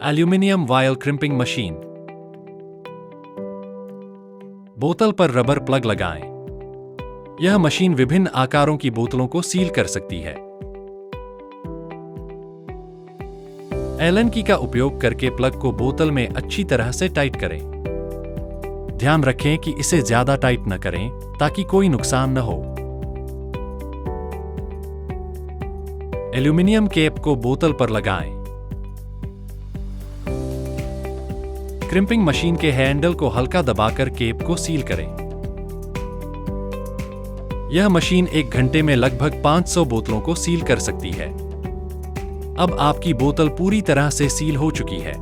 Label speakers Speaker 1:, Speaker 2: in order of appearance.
Speaker 1: Aluminium vial crimping machine. बोतल पर rubber plug लगाएं। यह मशीन विभिन्न आकारों की बोतलों को सील कर सकती है। एलन की का उपयोग करके प्लग को बोतल में अच्छी तरह से टाइट करें। ध्यान रखें कि इसे ज्यादा टाइट न करें ताकि कोई नुकसान न हो। एल्यूमिनियम कैप को बोतल पर लगाएं। क्रिम्पिंग मशीन के हैंडल को हल्का दबाकर कैप को सील करें। यह मशीन 1 घंटे में लगभग 500 बोतलों को सील कर सकती है। अब आपकी बोतल पूरी तरह से सील हो चुकी है।